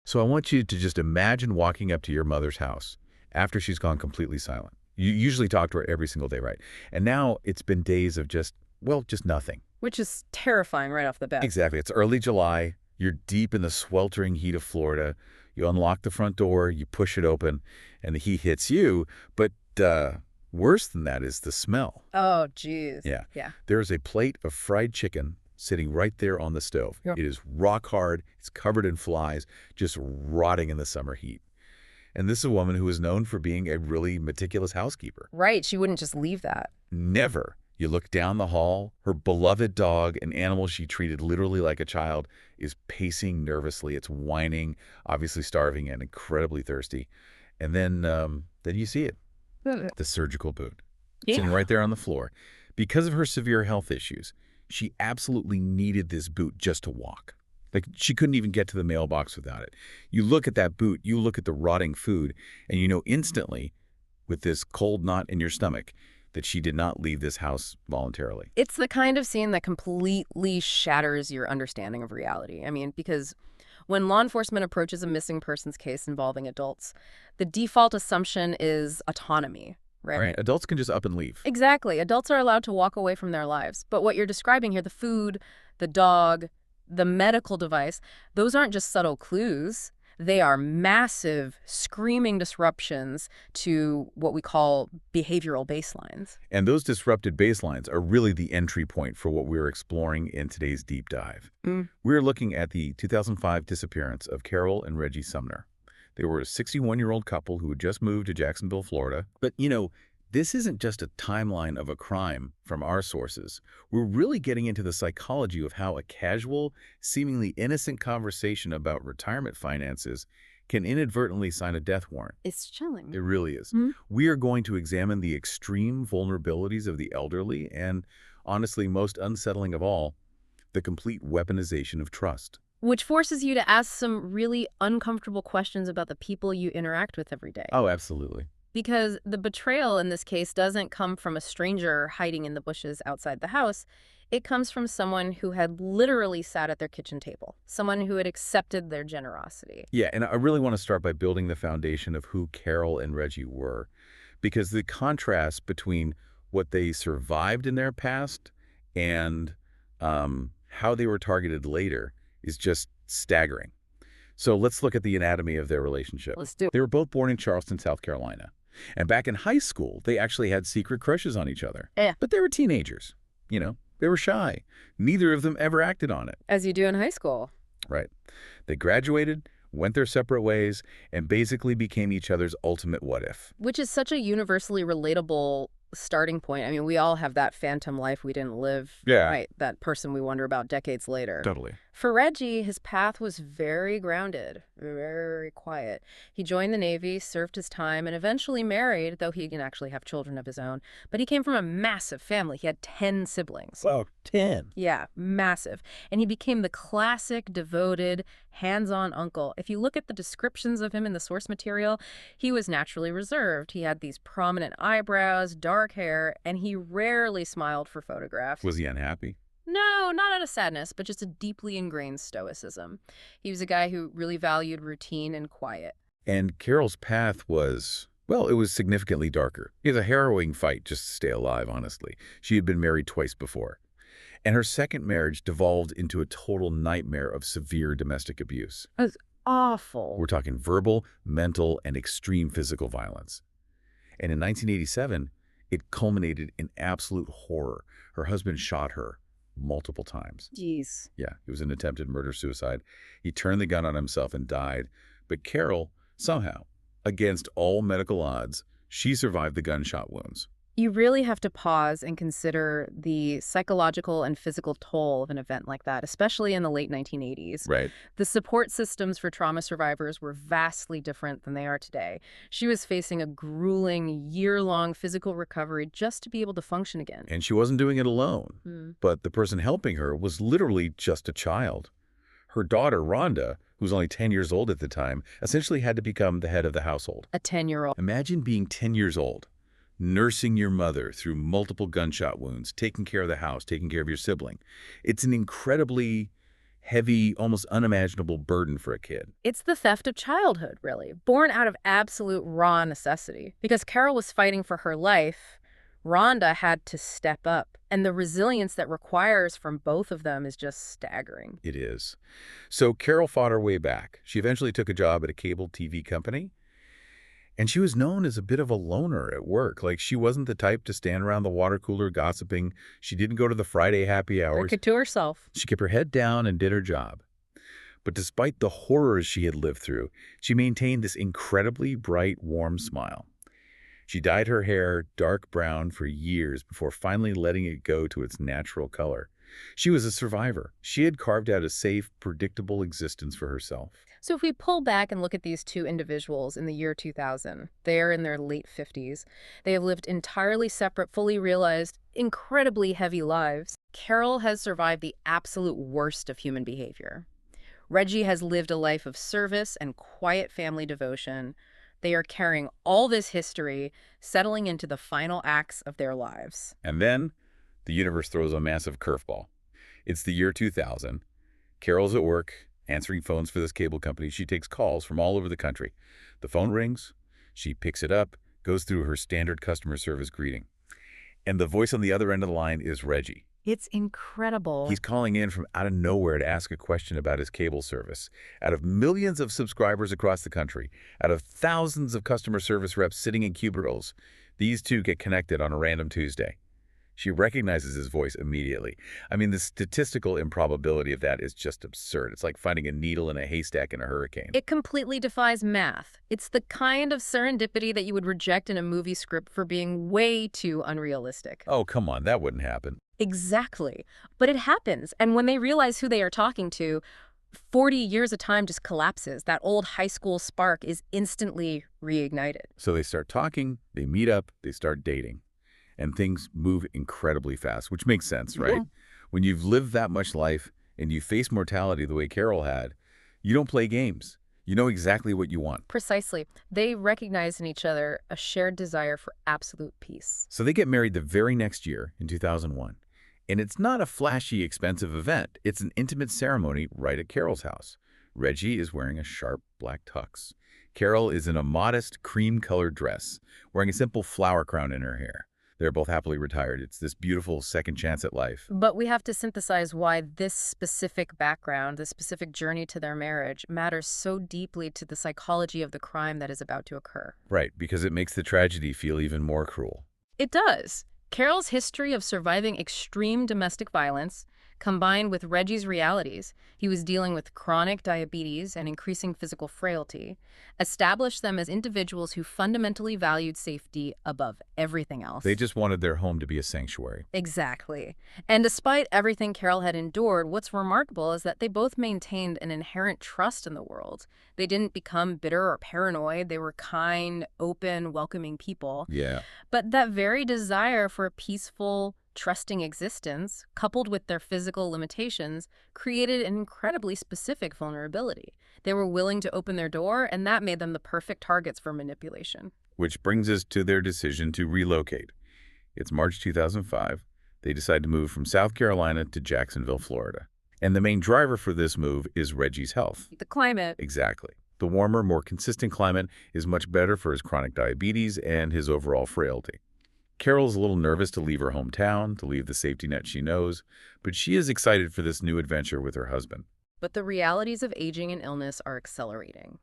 So I want you to just imagine walking up to your mother's house after she's gone completely silent. You usually talk to her every single day, right? And now it's been days of just, well, just nothing. Which is terrifying right off the bat. Exactly. It's early July. You're deep in the sweltering heat of Florida. You unlock the front door, you push it open, and the heat hits you. But worse than that is the smell. Oh, geez. Yeah. Yeah. There is a plate of fried chicken sitting right there on the stove. Yeah. It is rock hard. It's covered in flies, just rotting in the summer heat. And this is a woman who is known for being a really meticulous housekeeper. Right. She wouldn't just leave that. Never. You look down the hall, her beloved dog, an animal she treated literally like a child, is pacing nervously. It's whining, obviously starving and incredibly thirsty. And then you see it, the surgical boot, sitting right there on the floor. Because of her severe health issues, she absolutely needed this boot just to walk. Like, she couldn't even get to the mailbox without it. You look at that boot, you look at the rotting food, and you know instantly, with this cold knot in your stomach, that she did not leave this house voluntarily. It's the kind of scene that completely shatters your understanding of reality. I mean, because when law enforcement approaches a missing persons case involving adults, the default assumption is autonomy, right? Right. Adults can just up and leave. Exactly. Adults are allowed to walk away from their lives. But what you're describing here, the food, the dog, the medical device, those aren't just subtle clues. They are massive, screaming disruptions to what we call behavioral baselines. And those disrupted baselines are really the entry point for what we're exploring in today's deep dive. We're looking at the 2005 disappearance of Carol and Reggie Sumner. They were a 61-year-old couple who had just moved to Jacksonville, Florida. But, you know, this isn't just a timeline of a crime from our sources. We're really getting into the psychology of how a casual, seemingly innocent conversation about retirement finances can inadvertently sign a death warrant. It's chilling. It really is. We are going to examine the extreme vulnerabilities of the elderly and, honestly, most unsettling of all, the complete weaponization of trust. Which forces you to ask some really uncomfortable questions about the people you interact with every day. Oh, absolutely. Because the betrayal in this case doesn't come from a stranger hiding in the bushes outside the house. It comes from someone who had literally sat at their kitchen table, someone who had accepted their generosity. Yeah, and I really want to start by building the foundation of who Carol and Reggie were, because the contrast between what they survived in their past and how they were targeted later is just staggering. So let's look at the anatomy of their relationship. Let's do it. They were both born in Charleston, South Carolina. And back in high school, they actually had secret crushes on each other. Yeah. But they were teenagers. You know, they were shy. Neither of them ever acted on it. As you do in high school. Right. They graduated, went their separate ways, and basically became each other's ultimate what if. Which is such a universally relatable starting point. I mean, we all have that phantom life we didn't live. Yeah. Right. That person we wonder about decades later. Totally. For Reggie, his path was very grounded, very quiet. He joined the Navy, served his time, and eventually married, though he didn't actually have children of his own. But he came from a massive family. He had 10 siblings. Wow, 10. Yeah, massive. And he became the classic, devoted, hands-on uncle. If you look at the descriptions of him in the source material, he was naturally reserved. He had these prominent eyebrows, dark hair, and he rarely smiled for photographs. Was he unhappy? No, not out of sadness, but just a deeply ingrained stoicism. He was a guy who really valued routine and quiet. And Carol's path was, well, it was significantly darker. It was a harrowing fight just to stay alive, honestly. She had been married twice before. And her second marriage devolved into a total nightmare of severe domestic abuse. It was awful. We're talking verbal, mental, and extreme physical violence. And in 1987, it culminated in absolute horror. Her husband shot her multiple times. Jeez. Yeah, it was an attempted murder-suicide. He turned the gun on himself and died. But Carol, somehow, against all medical odds, she survived the gunshot wounds. You really have to pause and consider the psychological and physical toll of an event like that, especially in the late 1980s. Right. The support systems for trauma survivors were vastly different than they are today. She was facing a grueling, year-long physical recovery just to be able to function again. And she wasn't doing it alone. But the person helping her was literally just a child. Her daughter, Rhonda, who was only 10 years old at the time, essentially had to become the head of the household. A 10-year-old. Imagine being 10 years old, nursing your mother through multiple gunshot wounds, taking care of the house, taking care of your sibling. It's an incredibly heavy, almost unimaginable burden for a kid. It's the theft of childhood, really, born out of absolute raw necessity. Because Carol was fighting for her life, Rhonda had to step up. And the resilience that requires from both of them is just staggering. It is. So Carol fought her way back. She eventually took a job at a cable TV company, and she was known as a bit of a loner at work. Like, she wasn't the type to stand around the water cooler gossiping. She didn't go to the Friday happy hours. Took it to herself. She kept her head down and did her job. But despite the horrors she had lived through, she maintained this incredibly bright, warm smile. She dyed her hair dark brown for years before finally letting it go to its natural color. She was a survivor. She had carved out a safe, predictable existence for herself. So if we pull back and look at these two individuals in the year 2000, they're in their late 50s. They have lived entirely separate, fully realized, incredibly heavy lives. Carol has survived the absolute worst of human behavior. Reggie has lived a life of service and quiet family devotion. They are carrying all this history, settling into the final acts of their lives. And then the universe throws a massive curveball. It's the year 2000. Carol's at work, answering phones for this cable company. She takes calls from all over the country. The phone rings. She picks it up, goes through her standard customer service greeting. And the voice on the other end of the line is Reggie. It's incredible. He's calling in from out of nowhere to ask a question about his cable service. Out of millions of subscribers across the country, out of thousands of customer service reps sitting in cubicles, these two get connected on a random Tuesday. She recognizes his voice immediately. I mean, the statistical improbability of that is just absurd. It's like finding a needle in a haystack in a hurricane. It completely defies math. It's the kind of serendipity that you would reject in a movie script for being way too unrealistic. Oh, come on, that wouldn't happen. Exactly. But it happens. And when they realize who they are talking to, 40 years of time just collapses. That old high school spark is instantly reignited. So they start talking, they meet up, they start dating. And things move incredibly fast, which makes sense, right? Yeah. When you've lived that much life and you face mortality the way Carol had, you don't play games. You know exactly what you want. Precisely. They recognize in each other a shared desire for absolute peace. So they get married the very next year, in 2001. And it's not a flashy, expensive event. It's an intimate ceremony right at Carol's house. Reggie is wearing a sharp black tux. Carol is in a modest cream-colored dress, wearing a simple flower crown in her hair. They're both happily retired. It's this beautiful second chance at life. But we have to synthesize why this specific background, this specific journey to their marriage, matters so deeply to the psychology of the crime that is about to occur. Right, because it makes the tragedy feel even more cruel. It does. Carol's history of surviving extreme domestic violence, combined with Reggie's realities, he was dealing with chronic diabetes and increasing physical frailty, established them as individuals who fundamentally valued safety above everything else. They just wanted their home to be a sanctuary. Exactly. And despite everything Carol had endured, what's remarkable is that they both maintained an inherent trust in the world. They didn't become bitter or paranoid. They were kind, open, welcoming people. Yeah. But that very desire for a peaceful, trusting existence, coupled with their physical limitations, created an incredibly specific vulnerability. They were willing to open their door, and that made them the perfect targets for manipulation. Which brings us to their decision to relocate. It's March 2005. They decide to move from South Carolina to Jacksonville, Florida. And the main driver for this move is Reggie's health. The climate. Exactly. The warmer, more consistent climate is much better for his chronic diabetes and his overall frailty. Carol's a little nervous to leave her hometown, to leave the safety net she knows, but she is excited for this new adventure with her husband. But the realities of aging and illness are accelerating.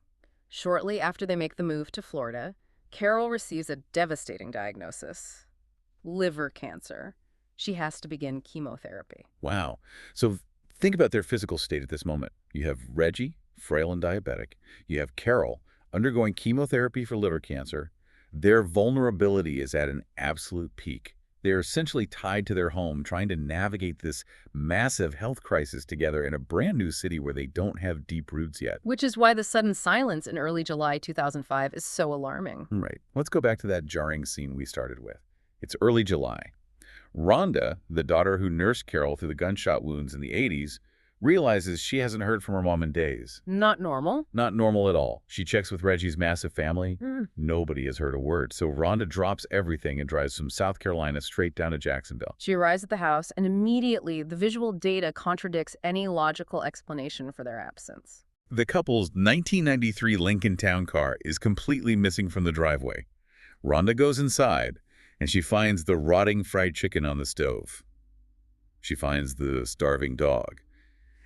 Shortly after they make the move to Florida, Carol receives a devastating diagnosis: liver cancer. She has to begin chemotherapy. Wow. So think about their physical state at this moment. You have Reggie, frail and diabetic. You have Carol, undergoing chemotherapy for liver cancer. Their vulnerability is at an absolute peak. They're essentially tied to their home, trying to navigate this massive health crisis together in a brand new city where they don't have deep roots yet. Which is why the sudden silence in early July 2005 is so alarming. Right. Let's go back to that jarring scene we started with. It's early July. Rhonda, the daughter who nursed Carol through the gunshot wounds in the 80s, realizes she hasn't heard from her mom in days. Not normal. Not normal at all. She checks with Reggie's massive family. Mm. Nobody has heard a word. So Rhonda drops everything and drives from South Carolina straight down to Jacksonville. She arrives at the house, and immediately the visual data contradicts any logical explanation for their absence. The couple's 1993 Lincoln Town car is completely missing from the driveway. Rhonda goes inside, and she finds the rotting fried chicken on the stove. She finds the starving dog.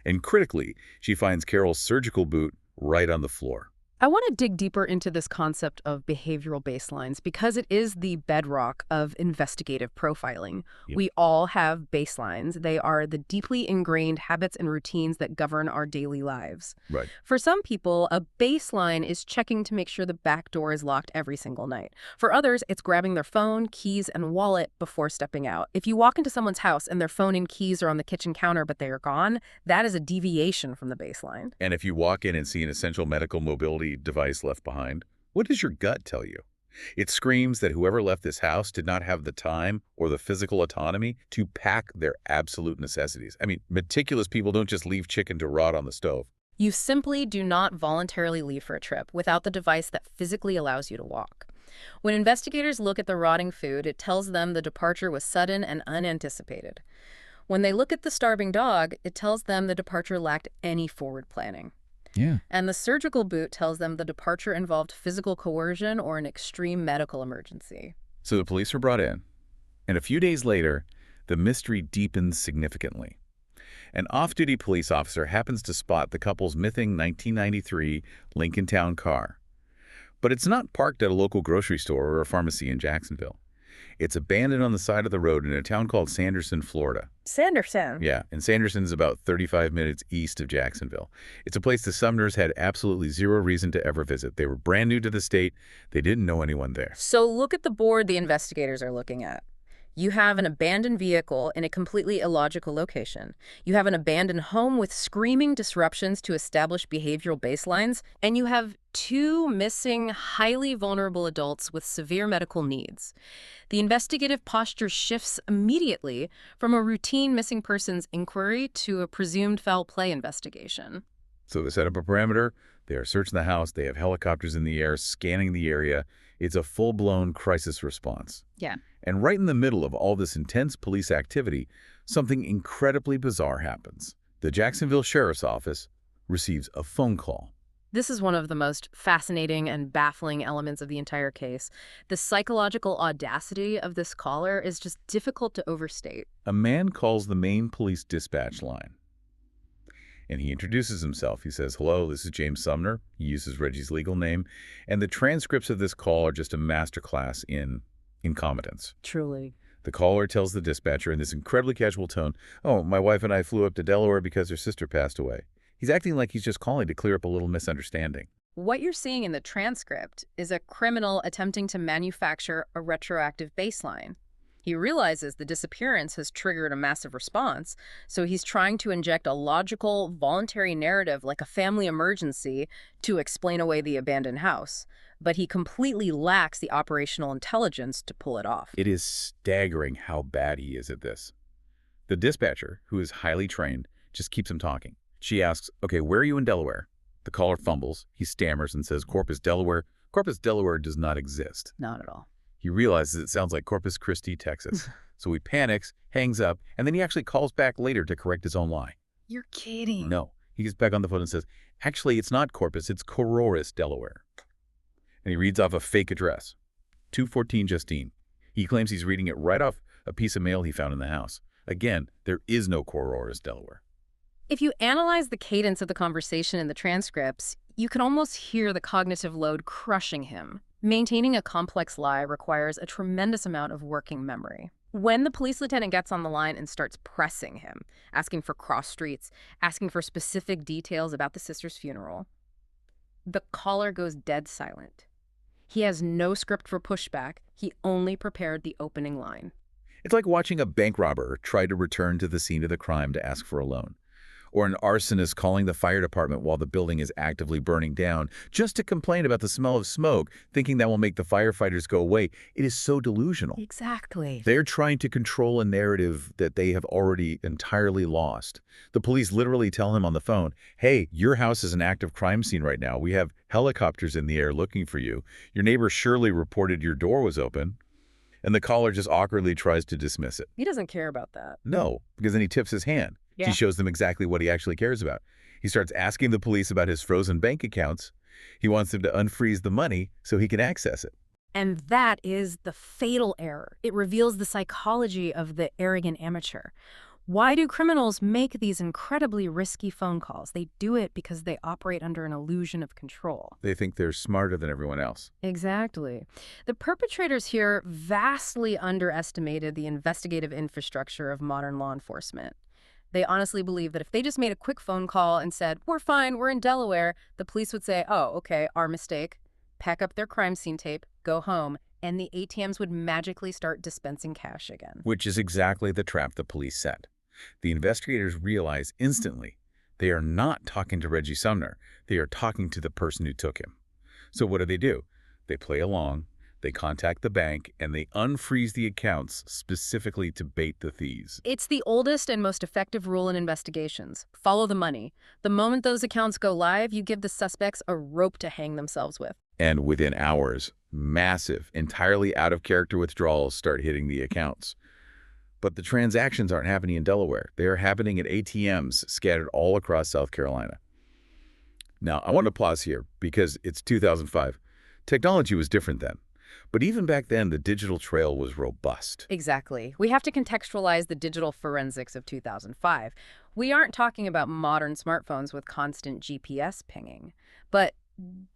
And critically, she finds Carol's surgical boot right on the floor. I want to dig deeper into this concept of behavioral baselines because it is the bedrock of investigative profiling. Yep. We all have baselines. They are the deeply ingrained habits and routines that govern our daily lives. Right. For some people, a baseline is checking to make sure the back door is locked every single night. For others, it's grabbing their phone, keys, and wallet before stepping out. If you walk into someone's house and their phone and keys are on the kitchen counter but they are gone, that is a deviation from the baseline. And if you walk in and see an essential medical mobility device left behind, what does your gut tell you? It screams that whoever left this house did not have the time or the physical autonomy to pack their absolute necessities. I mean, meticulous people don't just leave chicken to rot on the stove. You simply do not voluntarily leave for a trip without the device that physically allows you to walk. When investigators look at the rotting food, it tells them the departure was sudden and unanticipated. When they look at the starving dog, it tells them the departure lacked any forward planning. Yeah. And the surgical boot tells them the departure involved physical coercion or an extreme medical emergency. So the police are brought in, and a few days later, the mystery deepens significantly. An off-duty police officer happens to spot the couple's missing 1993 Lincoln Town car. But it's not parked at a local grocery store or a pharmacy in Jacksonville. It's abandoned on the side of the road in a town called Sanderson, Florida. Sanderson? Yeah, and Sanderson is about 35 minutes east of Jacksonville. It's a place the Sumners had absolutely zero reason to ever visit. They were brand new to the state. They didn't know anyone there. So look at the board the investigators are looking at. You have an abandoned vehicle in a completely illogical location. You have an abandoned home with screaming disruptions to establish behavioral baselines. And you have two missing, highly vulnerable adults with severe medical needs. The investigative posture shifts immediately from a routine missing persons inquiry to a presumed foul play investigation. So they set up a perimeter. They are searching the house. They have helicopters in the air scanning the area. It's a full-blown crisis response. Yeah. And right in the middle of all this intense police activity, something incredibly bizarre happens. The Jacksonville Sheriff's Office receives a phone call. This is one of the most fascinating and baffling elements of the entire case. The psychological audacity of this caller is just difficult to overstate. A man calls the main police dispatch line. And he introduces himself. He says, "Hello, this is James Sumner." He uses Reggie's legal name. And the transcripts of this call are just a masterclass in incompetence. Truly. The caller tells the dispatcher in this incredibly casual tone, "Oh, my wife and I flew up to Delaware because her sister passed away." He's acting like he's just calling to clear up a little misunderstanding. What you're seeing in the transcript is a criminal attempting to manufacture a retroactive baseline. He realizes the disappearance has triggered a massive response, so he's trying to inject a logical, voluntary narrative like a family emergency to explain away the abandoned house. But he completely lacks the operational intelligence to pull it off. It is staggering how bad he is at this. The dispatcher, who is highly trained, just keeps him talking. She asks, "Okay, where are you in Delaware?" The caller fumbles. He stammers and says, "Corpus, Delaware." Corpus, Delaware does not exist. Not at all. He realizes it sounds like Corpus Christi, Texas. So he panics, hangs up, and then he actually calls back later to correct his own lie. You're kidding. No. He gets back on the phone and says, "Actually, it's not Corpus, it's Courier, Delaware." And he reads off a fake address, 214 Justine. He claims he's reading it right off a piece of mail he found in the house. Again, there is no Courier, Delaware. If you analyze the cadence of the conversation in the transcripts, you can almost hear the cognitive load crushing him. Maintaining a complex lie requires a tremendous amount of working memory. When the police lieutenant gets on the line and starts pressing him, asking for cross streets, asking for specific details about the sister's funeral, the caller goes dead silent. He has no script for pushback. He only prepared the opening line. It's like watching a bank robber try to return to the scene of the crime to ask for a loan. Or an arsonist calling the fire department while the building is actively burning down just to complain about the smell of smoke, thinking that will make the firefighters go away. It is so delusional. Exactly. They're trying to control a narrative that they have already entirely lost. The police literally tell him on the phone, hey, your house is an active crime scene right now. We have helicopters in the air looking for you. Your neighbor Shirley reported your door was open. And the caller just awkwardly tries to dismiss it. He doesn't care about that. No, because then he tips his hand. Yeah. He shows them exactly what he actually cares about. He starts asking the police about his frozen bank accounts. He wants them to unfreeze the money so he can access it. And that is the fatal error. It reveals the psychology of the arrogant amateur. Why do criminals make these incredibly risky phone calls? They do it because they operate under an illusion of control. They think they're smarter than everyone else. Exactly. The perpetrators here vastly underestimated the investigative infrastructure of modern law enforcement. They honestly believe that if they just made a quick phone call and said, we're fine, we're in Delaware, the police would say, oh, okay, our mistake, pack up their crime scene tape, go home, and the ATMs would magically start dispensing cash again. Which is exactly the trap the police set. The investigators realize instantly they are not talking to Reggie Sumner. They are talking to the person who took him. So what do? They play along, they contact the bank, and they unfreeze the accounts specifically to bait the thieves. It's the oldest and most effective rule in investigations. Follow the money. The moment those accounts go live, you give the suspects a rope to hang themselves with. And within hours, massive, entirely out-of-character withdrawals start hitting the accounts. But the transactions aren't happening in Delaware. They are happening at ATMs scattered all across South Carolina. Now, I want to pause here because it's 2005. Technology was different then. But even back then, the digital trail was robust. Exactly. We have to contextualize the digital forensics of 2005. We aren't talking about modern smartphones with constant GPS pinging, but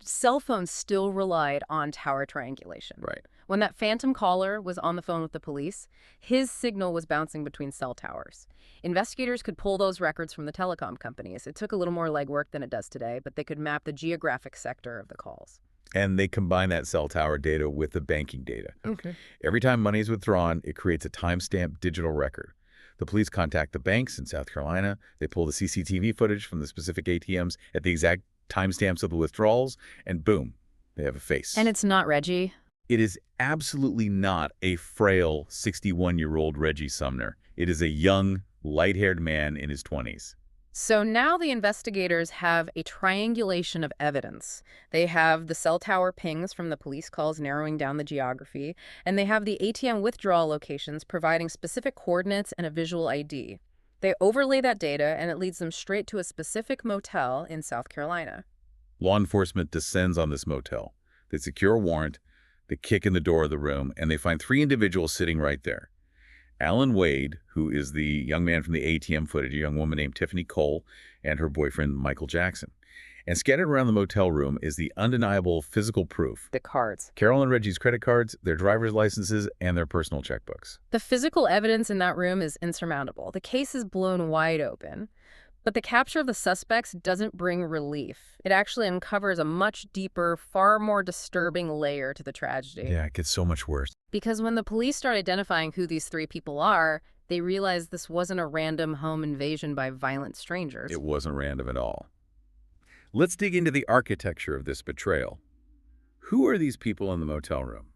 cell phones still relied on tower triangulation. Right. When that phantom caller was on the phone with the police, his signal was bouncing between cell towers. Investigators could pull those records from the telecom companies. It took a little more legwork than it does today, but they could map the geographic sector of the calls. And they combine that cell tower data with the banking data. Okay. Every time money is withdrawn, it creates a timestamped digital record. The police contact the banks in South Carolina. They pull the CCTV footage from the specific ATMs at the exact timestamps of the withdrawals, and boom, they have a face. And it's not Reggie. It is absolutely not a frail 61-year-old Reggie Sumner. It is a young, light-haired man in his 20s. So now the investigators have a triangulation of evidence. They have the cell tower pings from the police calls narrowing down the geography, and they have the ATM withdrawal locations providing specific coordinates and a visual ID. They overlay that data, and it leads them straight to a specific motel in South Carolina. Law enforcement descends on this motel. They secure a warrant, they kick in the door of the room, and they find 3 individuals sitting right there. Alan Wade, who is the young man from the ATM footage, a young woman named Tiffany Cole, and her boyfriend, Michael Jackson. And scattered around the motel room is the undeniable physical proof. The cards. Carol and Reggie's credit cards, their driver's licenses, and their personal checkbooks. The physical evidence in that room is insurmountable. The case is blown wide open. But the capture of the suspects doesn't bring relief. It actually uncovers a much deeper, far more disturbing layer to the tragedy. Yeah, it gets so much worse. Because when the police start identifying who these 3 people are, they realize this wasn't a random home invasion by violent strangers. It wasn't random at all. Let's dig into the architecture of this betrayal. Who are these people in the motel room?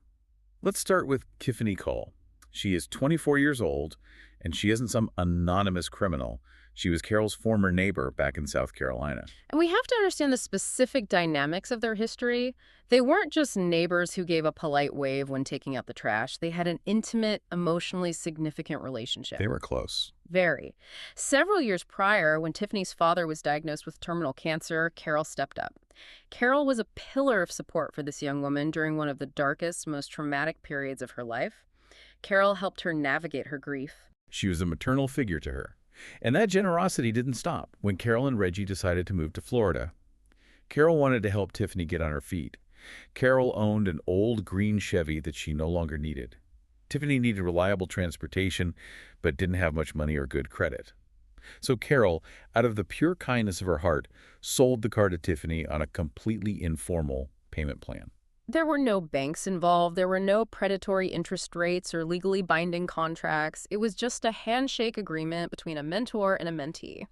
Let's start with Tiffany Cole. She is 24 years old, and she isn't some anonymous criminal. She was Carol's former neighbor back in South Carolina. And we have to understand the specific dynamics of their history. They weren't just neighbors who gave a polite wave when taking out the trash. They had an intimate, emotionally significant relationship. They were close. Very. Several years prior, when Tiffany's father was diagnosed with terminal cancer, Carol stepped up. Carol was a pillar of support for this young woman during one of the darkest, most traumatic periods of her life. Carol helped her navigate her grief. She was a maternal figure to her. And that generosity didn't stop when Carol and Reggie decided to move to Florida. Carol wanted to help Tiffany get on her feet. Carol owned an old green Chevy that she no longer needed. Tiffany needed reliable transportation, but didn't have much money or good credit. So Carol, out of the pure kindness of her heart, sold the car to Tiffany on a completely informal payment plan. There were no banks involved. There were no predatory interest rates or legally binding contracts. It was just a handshake agreement between a mentor and a mentee.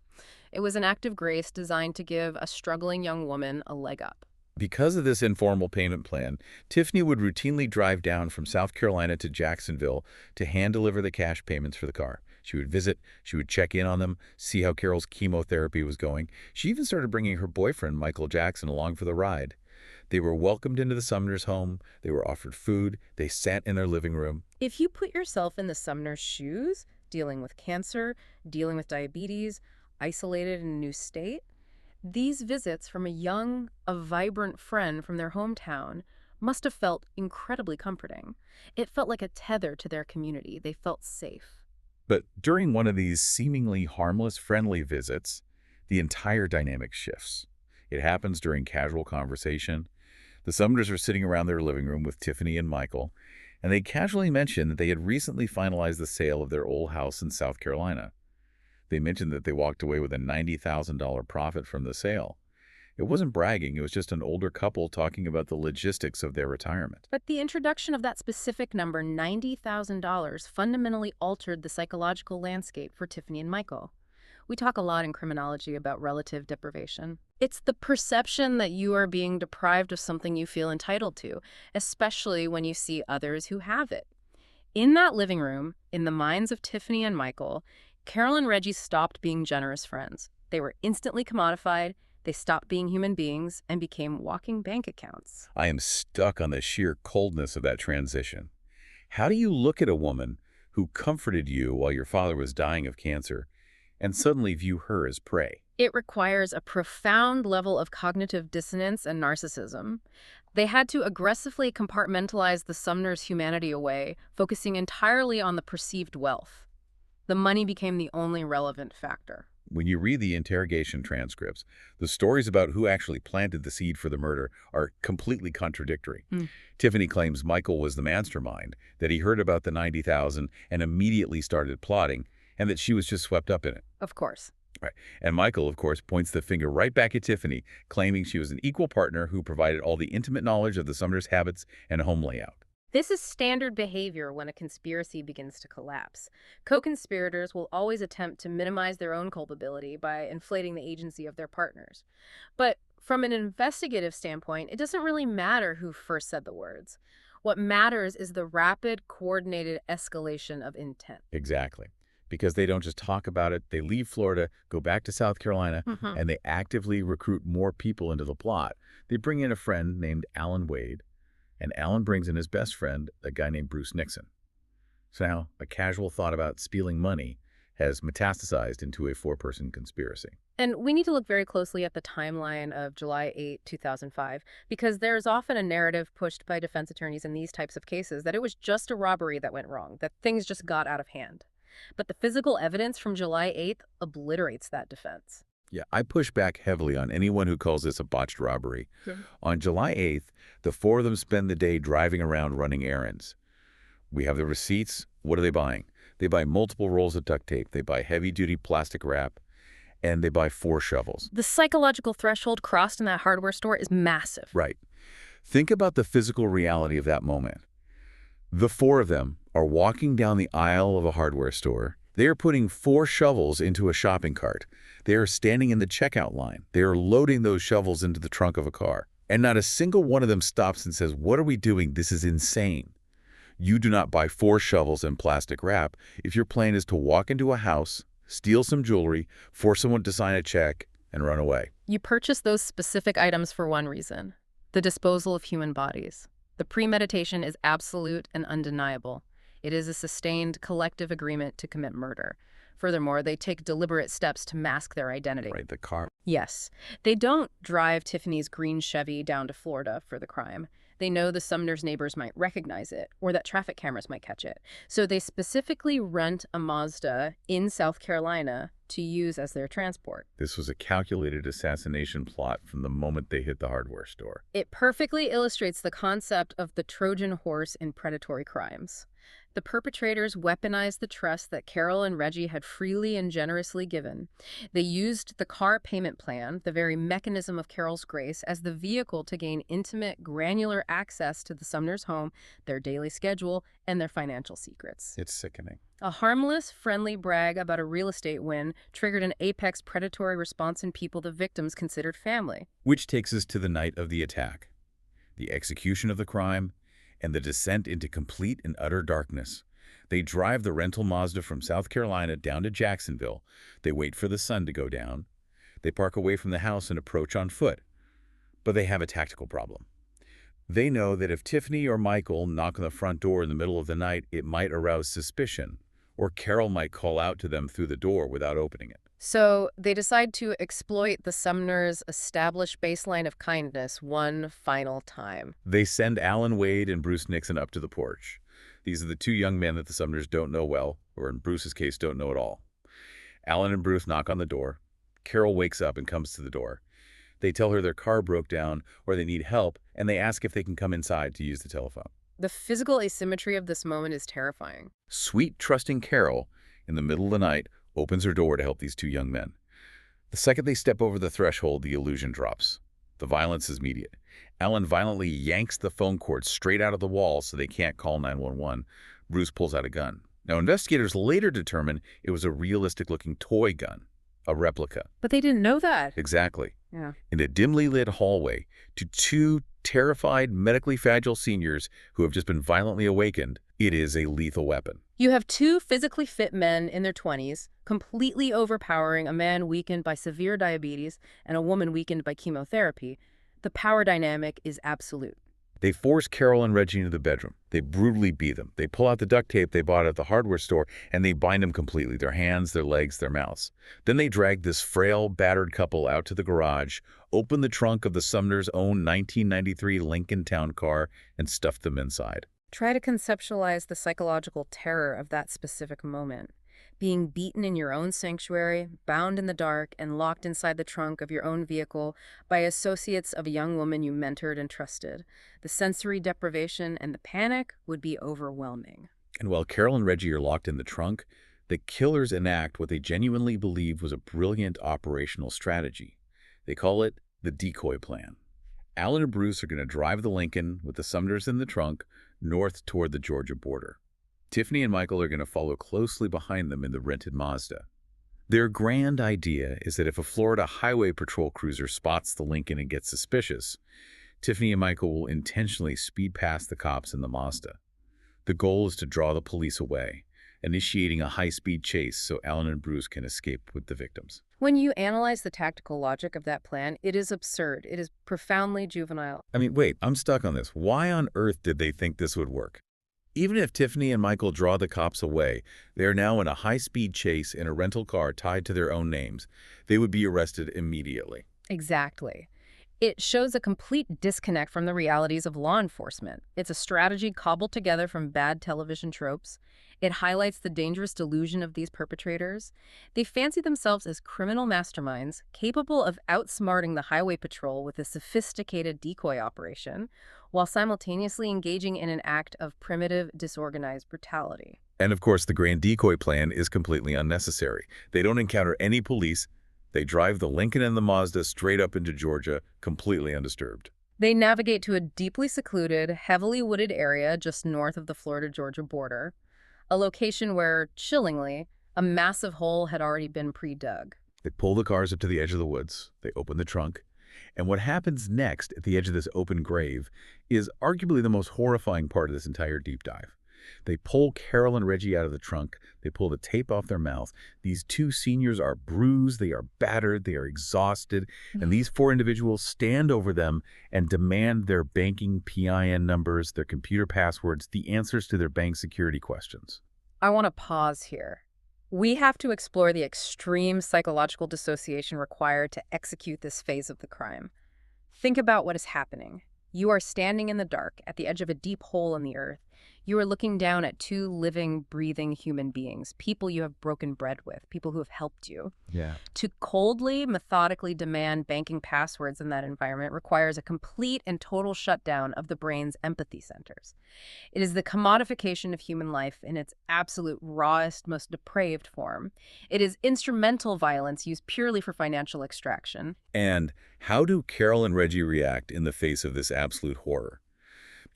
It was an act of grace designed to give a struggling young woman a leg up. Because of this informal payment plan, Tiffany would routinely drive down from South Carolina to Jacksonville to hand-deliver the cash payments for the car. She would visit, she would check in on them, see how Carol's chemotherapy was going. She even started bringing her boyfriend, Michael Jackson, along for the ride. They were welcomed into the Sumners' home, they were offered food, they sat in their living room. If you put yourself in the Sumners' shoes, dealing with cancer, dealing with diabetes, isolated in a new state, these visits from a vibrant friend from their hometown must have felt incredibly comforting. It felt like a tether to their community. They felt safe. But during one of these seemingly harmless, friendly visits, the entire dynamic shifts. It happens during casual conversation. The Sumners are sitting around their living room with Tiffany and Michael, and they casually mention that they had recently finalized the sale of their old house in South Carolina. They mentioned that they walked away with a $90,000 profit from the sale. It wasn't bragging, it was just an older couple talking about the logistics of their retirement. But the introduction of that specific number, $90,000, fundamentally altered the psychological landscape for Tiffany and Michael. We talk a lot in criminology about relative deprivation. It's the perception that you are being deprived of something you feel entitled to, especially when you see others who have it. In that living room, in the minds of Tiffany and Michael, Carol and Reggie stopped being generous friends. They were instantly commodified, they stopped being human beings, and became walking bank accounts. I am stuck on the sheer coldness of that transition. How do you look at a woman who comforted you while your father was dying of cancer and suddenly view her as prey? It requires a profound level of cognitive dissonance and narcissism. They had to aggressively compartmentalize the Sumners' humanity away, focusing entirely on the perceived wealth. The money became the only relevant factor. When you read the interrogation transcripts, the stories about who actually planted the seed for the murder are completely contradictory. Tiffany claims Michael was the mastermind, that he heard about the $90,000 and immediately started plotting, and that she was just swept up in it. Of course. Right. And Michael, of course, points the finger right back at Tiffany, claiming she was an equal partner who provided all the intimate knowledge of the Sumners' habits and home layout. This is standard behavior when a conspiracy begins to collapse. Co-conspirators will always attempt to minimize their own culpability by inflating the agency of their partners. But from an investigative standpoint, it doesn't really matter who first said the words. What matters is the rapid, coordinated escalation of intent. Exactly. Because they don't just talk about it, they leave Florida, go back to South Carolina, and they actively recruit more people into the plot. They bring in a friend named Alan Wade, and Alan brings in his best friend, a guy named Bruce Nixon. So now, a casual thought about stealing money has metastasized into a four-person conspiracy. And we need to look very closely at the timeline of July 8, 2005, because there is often a narrative pushed by defense attorneys in these types of cases that it was just a robbery that went wrong, that things just got out of hand. But the physical evidence from July 8th obliterates that defense. Yeah, I push back heavily on anyone who calls this a botched robbery. Sure. On July 8th, the four of them spend the day driving around running errands. We have the receipts. What are they buying? They buy multiple rolls of duct tape. They buy heavy-duty plastic wrap. And they buy 4 shovels. The psychological threshold crossed in that hardware store is massive. Right. Think about the physical reality of that moment. The 4 of them are walking down the aisle of a hardware store. They are putting 4 shovels into a shopping cart. They are standing in the checkout line. They are loading those shovels into the trunk of a car. And not a single one of them stops and says, "What are we doing? This is insane." You do not buy 4 shovels and plastic wrap if your plan is to walk into a house, steal some jewelry, force someone to sign a check, and run away. You purchase those specific items for one reason: the disposal of human bodies. The premeditation is absolute and undeniable. It is a sustained collective agreement to commit murder. Furthermore, they take deliberate steps to mask their identity. Right, the car. Yes. They don't drive Tiffany's green Chevy down to Florida for the crime. They know the Sumners' neighbors might recognize it, or that traffic cameras might catch it. So they specifically rent a Mazda in South Carolina to use as their transport. This was a calculated assassination plot from the moment they hit the hardware store. It perfectly illustrates the concept of the Trojan horse in predatory crimes. The perpetrators weaponized the trust that Carol and Reggie had freely and generously given. They used the car payment plan, the very mechanism of Carol's grace, as the vehicle to gain intimate, granular access to the Sumners' home, their daily schedule, and their financial secrets. It's sickening. A harmless, friendly brag about a real estate win triggered an apex predatory response in people the victims considered family. Which takes us to the night of the attack, the execution of the crime, and the descent into complete and utter darkness. They drive the rental Mazda from South Carolina down to Jacksonville. They wait for the sun to go down. They park away from the house and approach on foot. But they have a tactical problem. They know that if Tiffany or Michael knock on the front door in the middle of the night, it might arouse suspicion, or Carol might call out to them through the door without opening it. So they decide to exploit the Sumners' established baseline of kindness one final time. They send Alan Wade and Bruce Nixon up to the porch. These are the two young men that the Sumners don't know well, or in Bruce's case, don't know at all. Alan and Bruce knock on the door. Carol wakes up and comes to the door. They tell her their car broke down or they need help, and they ask if they can come inside to use the telephone. The physical asymmetry of this moment is terrifying. Sweet, trusting Carol, in the middle of the night, opens her door to help these two young men. The second they step over the threshold, the illusion drops. The violence is immediate. Alan violently yanks the phone cord straight out of the wall so they can't call 911. Bruce pulls out a gun. Now, investigators later determine it was a realistic-looking toy gun, a replica. But they didn't know that. Exactly. Yeah. In a dimly lit hallway, to two terrified, medically fragile seniors who have just been violently awakened, it is a lethal weapon. You have two physically fit men in their 20s, completely overpowering a man weakened by severe diabetes and a woman weakened by chemotherapy. The power dynamic is absolute. They force Carol and Reggie into the bedroom. They brutally beat them. They pull out the duct tape they bought at the hardware store, and they bind them completely, their hands, their legs, their mouths. Then they drag this frail, battered couple out to the garage, open the trunk of the Sumners' own 1993 Lincoln Town car, and stuff them inside. Try to conceptualize the psychological terror of that specific moment. Being beaten in your own sanctuary, bound in the dark, and locked inside the trunk of your own vehicle by associates of a young woman you mentored and trusted. The sensory deprivation and the panic would be overwhelming. And while Carol and Reggie are locked in the trunk, the killers enact what they genuinely believe was a brilliant operational strategy. They call it the decoy plan. Alan and Bruce are going to drive the Lincoln with the Sumners in the trunk north toward the Georgia border. Tiffany and Michael are going to follow closely behind them in the rented Mazda. Their grand idea is that if a Florida Highway Patrol cruiser spots the Lincoln and gets suspicious, Tiffany and Michael will intentionally speed past the cops in the Mazda. The goal is to draw the police away, initiating a high-speed chase so Alan and Bruce can escape with the victims. When you analyze the tactical logic of that plan, it is absurd. It is profoundly juvenile. I mean, wait, I'm stuck on this. Why on earth did they think this would work? Even if Tiffany and Michael draw the cops away, they are now in a high-speed chase in a rental car tied to their own names. They would be arrested immediately. Exactly. It shows a complete disconnect from the realities of law enforcement. It's a strategy cobbled together from bad television tropes. It highlights the dangerous delusion of these perpetrators. They fancy themselves as criminal masterminds, capable of outsmarting the highway patrol with a sophisticated decoy operation, while simultaneously engaging in an act of primitive, disorganized brutality. And of course, the grand decoy plan is completely unnecessary. They don't encounter any police. They drive the Lincoln and the Mazda straight up into Georgia, completely undisturbed. They navigate to a deeply secluded, heavily wooded area just north of the Florida-Georgia border, a location where, chillingly, a massive hole had already been pre-dug. They pull the cars up to the edge of the woods. They open the trunk. And what happens next at the edge of this open grave is arguably the most horrifying part of this entire deep dive. They pull Carol and Reggie out of the trunk. They pull the tape off their mouth. These two seniors are bruised. They are battered. They are exhausted. And these four individuals stand over them and demand their banking PIN numbers, their computer passwords, the answers to their bank security questions. I want to pause here. We have to explore the extreme psychological dissociation required to execute this phase of the crime. Think about what is happening. You are standing in the dark at the edge of a deep hole in the earth. You are looking down at two living, breathing human beings, people you have broken bread with, people who have helped you. Yeah. To coldly, methodically demand banking passwords in that environment requires a complete and total shutdown of the brain's empathy centers. It is the commodification of human life in its absolute rawest, most depraved form. It is instrumental violence used purely for financial extraction. And how do Carol and Reggie react in the face of this absolute horror?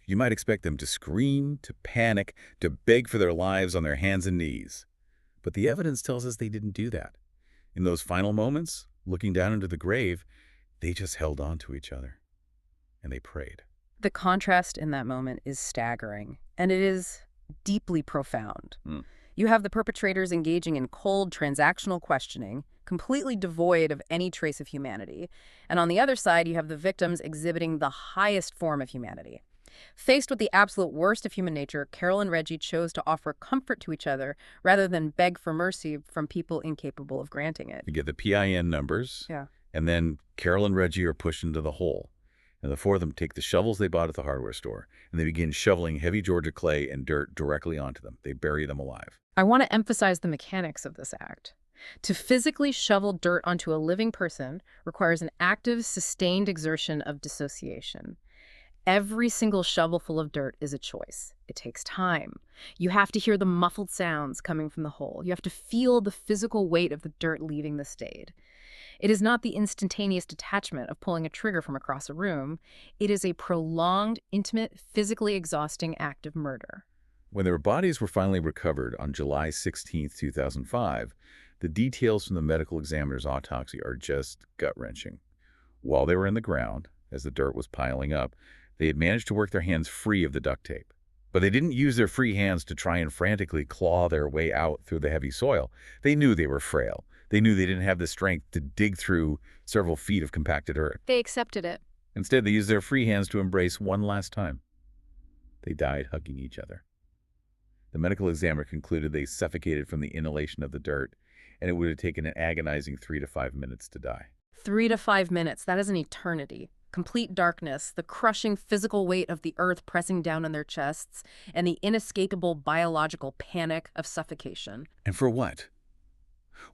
You might expect them to scream, to panic, to beg for their lives on their hands and knees. But the evidence tells us they didn't do that. In those final moments, looking down into the grave, they just held on to each other, and they prayed. The contrast in that moment is staggering, and it is deeply profound. Hmm. You have the perpetrators engaging in cold, transactional questioning, completely devoid of any trace of humanity. And on the other side, you have the victims exhibiting the highest form of humanity. Faced with the absolute worst of human nature, Carol and Reggie chose to offer comfort to each other rather than beg for mercy from people incapable of granting it. You get the PIN numbers, Yeah. and then Carol and Reggie are pushed into the hole. And the four of them take the shovels they bought at the hardware store, and they begin shoveling heavy Georgia clay and dirt directly onto them. They bury them alive. I want to emphasize the mechanics of this act. To physically shovel dirt onto a living person requires an active, sustained exertion of dissociation. Every single shovelful of dirt is a choice. It takes time. You have to hear the muffled sounds coming from the hole. You have to feel the physical weight of the dirt leaving the stade. It is not the instantaneous detachment of pulling a trigger from across a room. It is a prolonged, intimate, physically exhausting act of murder. When their bodies were finally recovered on July 16, 2005, the details from the medical examiner's autopsy are just gut-wrenching. While they were in the ground, as the dirt was piling up, they had managed to work their hands free of the duct tape. But they didn't use their free hands to try and frantically claw their way out through the heavy soil. They knew they were frail. They knew they didn't have the strength to dig through several feet of compacted earth. They accepted it. Instead, they used their free hands to embrace one last time. They died hugging each other. The medical examiner concluded they suffocated from the inhalation of the dirt, and it would have taken an agonizing 3 to 5 minutes to die. 3 to 5 minutes, that is an eternity. Complete darkness, the crushing physical weight of the earth pressing down on their chests, and the inescapable biological panic of suffocation. And for what?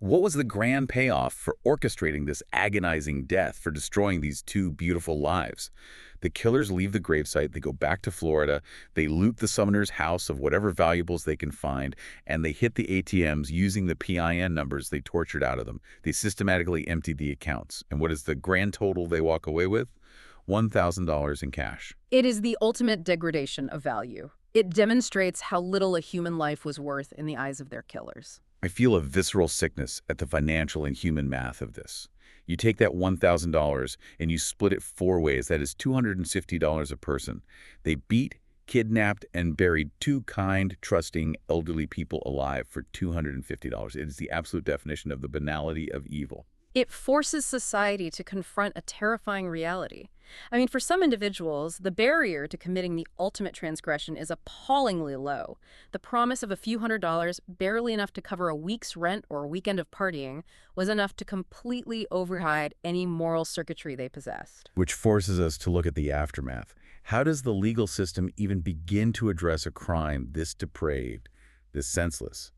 What was the grand payoff for orchestrating this agonizing death, for destroying these two beautiful lives? The killers leave the gravesite, they go back to Florida, they loot the Sumner's house of whatever valuables they can find, and they hit the ATMs using the PIN numbers they tortured out of them. They systematically emptied the accounts. And what is the grand total they walk away with? $1,000 in cash. It is the ultimate degradation of value. It demonstrates how little a human life was worth in the eyes of their killers. I feel a visceral sickness at the financial and human math of this. You take that $1,000 and you split it 4 ways. That is $250 a person. They beat, kidnapped, and buried 2 kind, trusting, elderly people alive for $250. It is the absolute definition of the banality of evil. It forces society to confront a terrifying reality. I mean, for some individuals, the barrier to committing the ultimate transgression is appallingly low. The promise of a few $100s, barely enough to cover a week's rent or a weekend of partying, was enough to completely override any moral circuitry they possessed. Which forces us to look at the aftermath. How does the legal system even begin to address a crime this depraved, this senseless?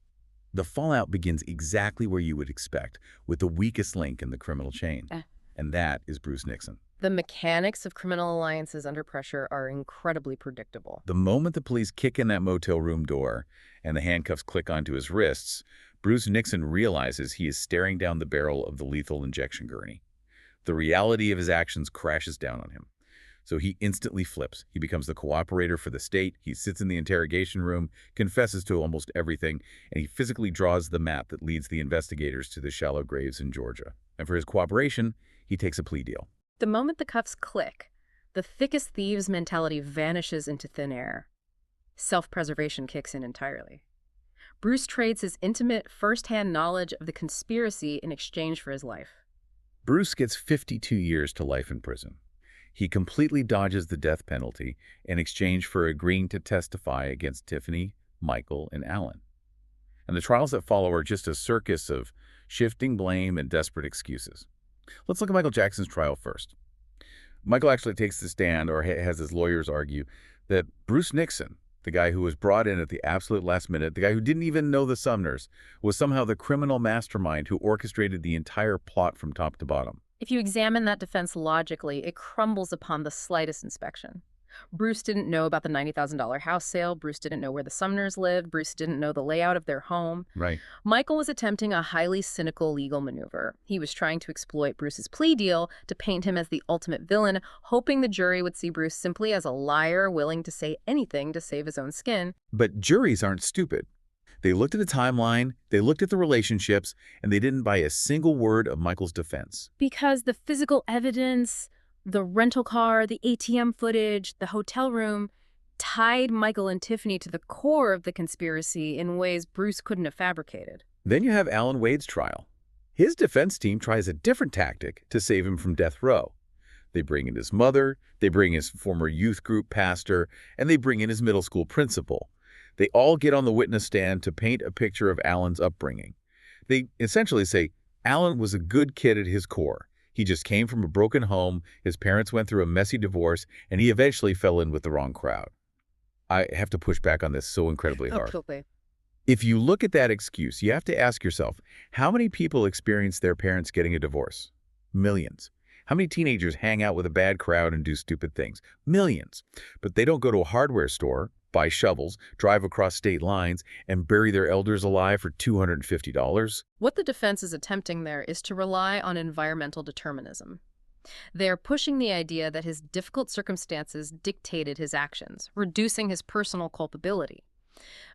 The fallout begins exactly where you would expect, with the weakest link in the criminal chain. And that is Bruce Nixon. The mechanics of criminal alliances under pressure are incredibly predictable. The moment the police kick in that motel room door and the handcuffs click onto his wrists, Bruce Nixon realizes he is staring down the barrel of the lethal injection gurney. The reality of his actions crashes down on him. So he instantly flips. He becomes the cooperator for the state. He sits in the interrogation room, confesses to almost everything, and he physically draws the map that leads the investigators to the shallow graves in Georgia. And for his cooperation, he takes a plea deal. The moment the cuffs click, the thickest thieves mentality vanishes into thin air. Self-preservation kicks in entirely. Bruce trades his intimate, first-hand knowledge of the conspiracy in exchange for his life. Bruce gets 52 years to life in prison. He completely dodges the death penalty in exchange for agreeing to testify against Tiffany, Michael, and Alan. And the trials that follow are just a circus of shifting blame and desperate excuses. Let's look at Michael Jackson's trial first. Michael actually takes the stand, or has his lawyers argue, that Bruce Nixon, the guy who was brought in at the absolute last minute, the guy who didn't even know the Sumners, was somehow the criminal mastermind who orchestrated the entire plot from top to bottom. If you examine that defense logically, it crumbles upon the slightest inspection. Bruce didn't know about the $90,000 house sale. Bruce didn't know where the Sumners lived. Bruce didn't know the layout of their home. Right. Michael was attempting a highly cynical legal maneuver. He was trying to exploit Bruce's plea deal to paint him as the ultimate villain, hoping the jury would see Bruce simply as a liar willing to say anything to save his own skin. But juries aren't stupid. They looked at the timeline, they looked at the relationships, and they didn't buy a single word of Michael's defense. Because the physical evidence, the rental car, the ATM footage, the hotel room, tied Michael and Tiffany to the core of the conspiracy in ways Bruce couldn't have fabricated. Then you have Alan Wade's trial. His defense team tries a different tactic to save him from death row. They bring in his mother, they bring his former youth group pastor, and they bring in his middle school principal. They all get on the witness stand to paint a picture of Alan's upbringing. They essentially say Alan was a good kid at his core. He just came from a broken home, his parents went through a messy divorce, and he eventually fell in with the wrong crowd. I have to push back on this so incredibly hard. Absolutely. If you look at that excuse, you have to ask yourself, how many people experience their parents getting a divorce? Millions. How many teenagers hang out with a bad crowd and do stupid things? Millions. But they don't go to a hardware store, buy shovels, drive across state lines, and bury their elders alive for $250. What the defense is attempting there is to rely on environmental determinism. They're pushing the idea that his difficult circumstances dictated his actions, reducing his personal culpability.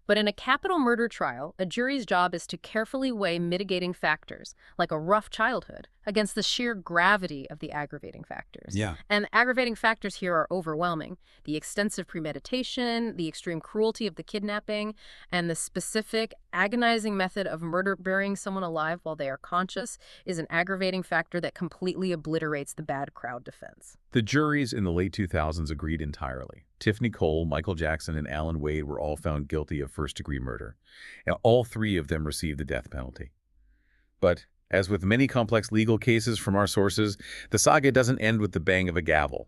But in a capital murder trial, a jury's job is to carefully weigh mitigating factors, like a rough childhood, against the sheer gravity of the aggravating factors. Yeah. And the aggravating factors here are overwhelming. The extensive premeditation, the extreme cruelty of the kidnapping, and the specific, agonizing method of burying someone alive while they are conscious is an aggravating factor that completely obliterates the bad crowd defense. The juries in the late 2000s agreed entirely. Tiffany Cole, Michael Jackson, and Alan Wade were all found guilty of first-degree murder, and all three of them received the death penalty. But, as with many complex legal cases from our sources, the saga doesn't end with the bang of a gavel.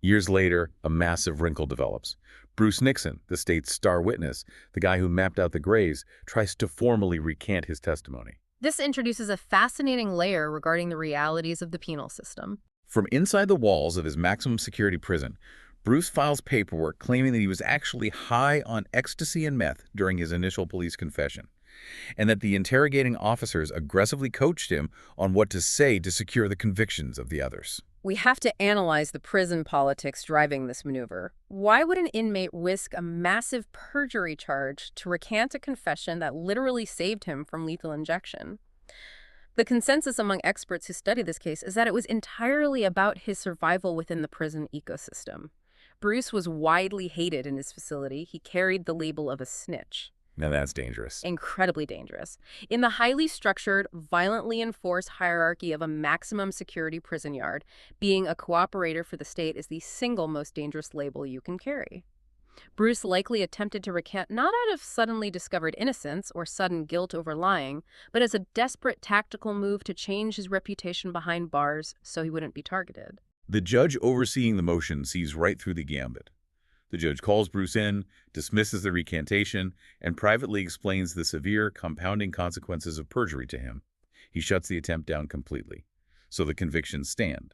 Years later, a massive wrinkle develops. Bruce Nixon, the state's star witness, the guy who mapped out the graves, tries to formally recant his testimony. This introduces a fascinating layer regarding the realities of the penal system. From inside the walls of his maximum security prison, Bruce files paperwork claiming that he was actually high on ecstasy and meth during his initial police confession, and that the interrogating officers aggressively coached him on what to say to secure the convictions of the others. We have to analyze the prison politics driving this maneuver. Why would an inmate risk a massive perjury charge to recant a confession that literally saved him from lethal injection? The consensus among experts who study this case is that it was entirely about his survival within the prison ecosystem. Bruce was widely hated in his facility. He carried the label of a snitch. Now that's dangerous. Incredibly dangerous. In the highly structured, violently enforced hierarchy of a maximum security prison yard, being a cooperator for the state is the single most dangerous label you can carry. Bruce likely attempted to recant not out of suddenly discovered innocence or sudden guilt over lying, but as a desperate tactical move to change his reputation behind bars so he wouldn't be targeted. The judge overseeing the motion sees right through the gambit. The judge calls Bruce in, dismisses the recantation, and privately explains the severe, compounding consequences of perjury to him. He shuts the attempt down completely. So the convictions stand.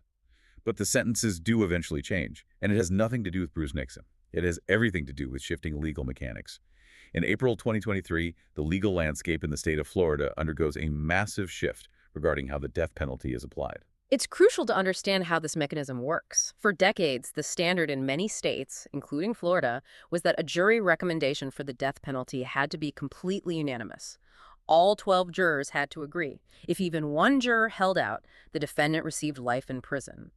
But the sentences do eventually change, and it has nothing to do with Bruce Nixon. It has everything to do with shifting legal mechanics. In April 2023, the legal landscape in the state of Florida undergoes a massive shift regarding how the death penalty is applied. It's crucial to understand how this mechanism works. For decades, the standard in many states, including Florida, was that a jury recommendation for the death penalty had to be completely unanimous. All 12 jurors had to agree. If even one juror held out, the defendant received life in prison.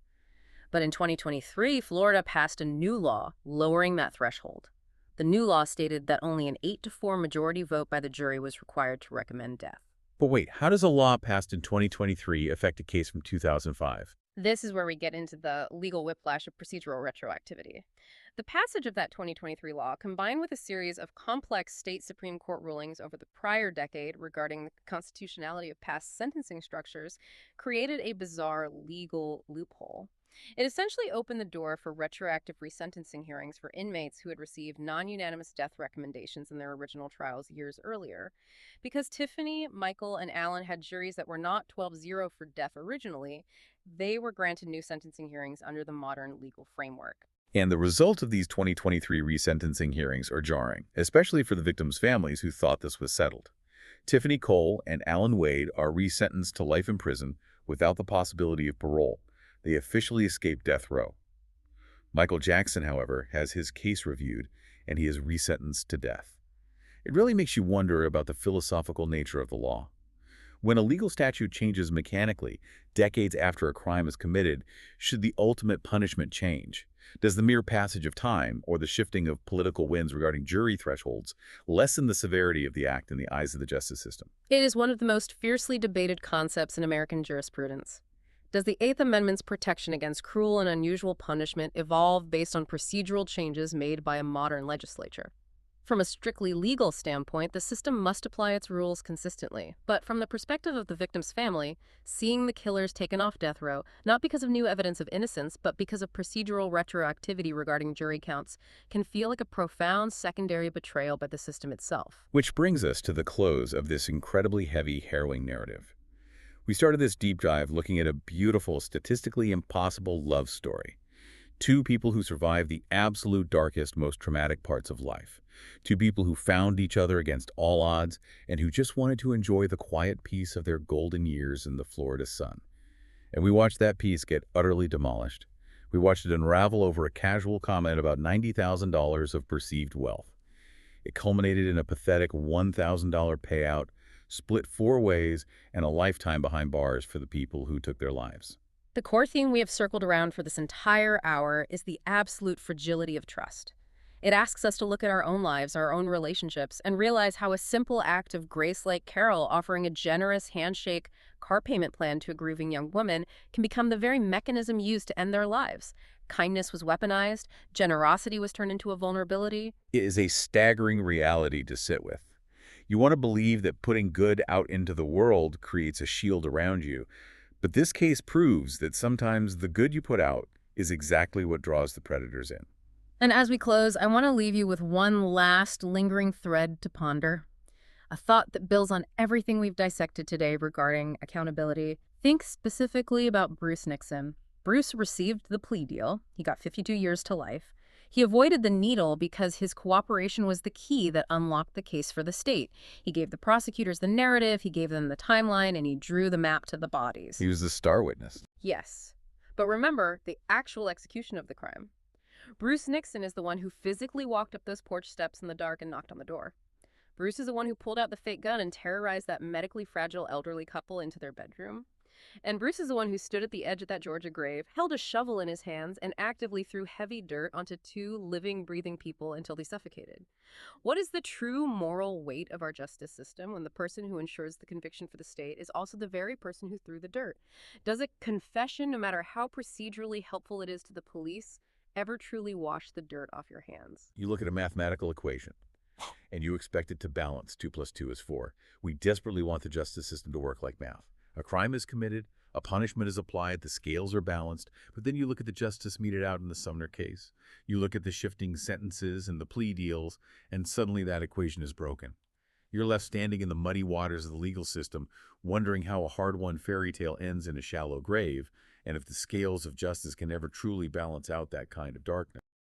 But in 2023, Florida passed a new law lowering that threshold. The new law stated that only an 8-4 majority vote by the jury was required to recommend death. But wait, how does a law passed in 2023 affect a case from 2005? This is where we get into the legal whiplash of procedural retroactivity. The passage of that 2023 law, combined with a series of complex state Supreme Court rulings over the prior decade regarding the constitutionality of past sentencing structures, created a bizarre legal loophole. It essentially opened the door for retroactive resentencing hearings for inmates who had received non-unanimous death recommendations in their original trials years earlier. Because Tiffany, Michael, and Alan had juries that were not 12-0 for death originally, they were granted new sentencing hearings under the modern legal framework. And the result of these 2023 resentencing hearings are jarring, especially for the victims' families who thought this was settled. Tiffany Cole and Alan Wade are resentenced to life in prison without the possibility of parole. They officially escaped death row. Michael Jackson, however, has his case reviewed, and he is resentenced to death. It really makes you wonder about the philosophical nature of the law. When a legal statute changes mechanically, decades after a crime is committed, should the ultimate punishment change? Does the mere passage of time, or the shifting of political winds regarding jury thresholds, lessen the severity of the act in the eyes of the justice system? It is one of the most fiercely debated concepts in American jurisprudence. Does the Eighth Amendment's protection against cruel and unusual punishment evolve based on procedural changes made by a modern legislature? From a strictly legal standpoint, the system must apply its rules consistently. But from the perspective of the victim's family, seeing the killers taken off death row, not because of new evidence of innocence, but because of procedural retroactivity regarding jury counts, can feel like a profound secondary betrayal by the system itself. Which brings us to the close of this incredibly heavy, harrowing narrative. We started this deep dive looking at a beautiful, statistically impossible love story. Two people who survived the absolute darkest, most traumatic parts of life. Two people who found each other against all odds and who just wanted to enjoy the quiet peace of their golden years in the Florida sun. And we watched that peace get utterly demolished. We watched it unravel over a casual comment about $90,000 of perceived wealth. It culminated in a pathetic $1,000 payout, split 4 ways, and a lifetime behind bars for the people who took their lives. The core theme we have circled around for this entire hour is the absolute fragility of trust. It asks us to look at our own lives, our own relationships, and realize how a simple act of grace like Carol offering a generous handshake car payment plan to a grieving young woman can become the very mechanism used to end their lives. Kindness was weaponized, generosity was turned into a vulnerability. It is a staggering reality to sit with. You want to believe that putting good out into the world creates a shield around you, but this case proves that sometimes the good you put out is exactly what draws the predators in. And as we close, I want to leave you with one last lingering thread to ponder. A thought that builds on everything we've dissected today regarding accountability. Think specifically about Bruce Nixon. Bruce received the plea deal. He got 52 years to life. He avoided the needle because his cooperation was the key that unlocked the case for the state. He gave the prosecutors the narrative, he gave them the timeline, and he drew the map to the bodies. He was the star witness. Yes. But remember the actual execution of the crime. Bruce Nixon is the one who physically walked up those porch steps in the dark and knocked on the door. Bruce is the one who pulled out the fake gun and terrorized that medically fragile elderly couple into their bedroom. And Bruce is the one who stood at the edge of that Georgia grave, held a shovel in his hands, and actively threw heavy dirt onto 2 living, breathing people until they suffocated. What is the true moral weight of our justice system when the person who ensures the conviction for the state is also the very person who threw the dirt? Does a confession, no matter how procedurally helpful it is to the police, ever truly wash the dirt off your hands? You look at a mathematical equation, and you expect it to balance 2 plus 2 is 4. We desperately want the justice system to work like math. A crime is committed, a punishment is applied, the scales are balanced, but then you look at the justice meted out in the Sumner case. You look at the shifting sentences and the plea deals, and suddenly that equation is broken. You're left standing in the muddy waters of the legal system, wondering how a hard-won fairy tale ends in a shallow grave, and if the scales of justice can ever truly balance out that kind of darkness.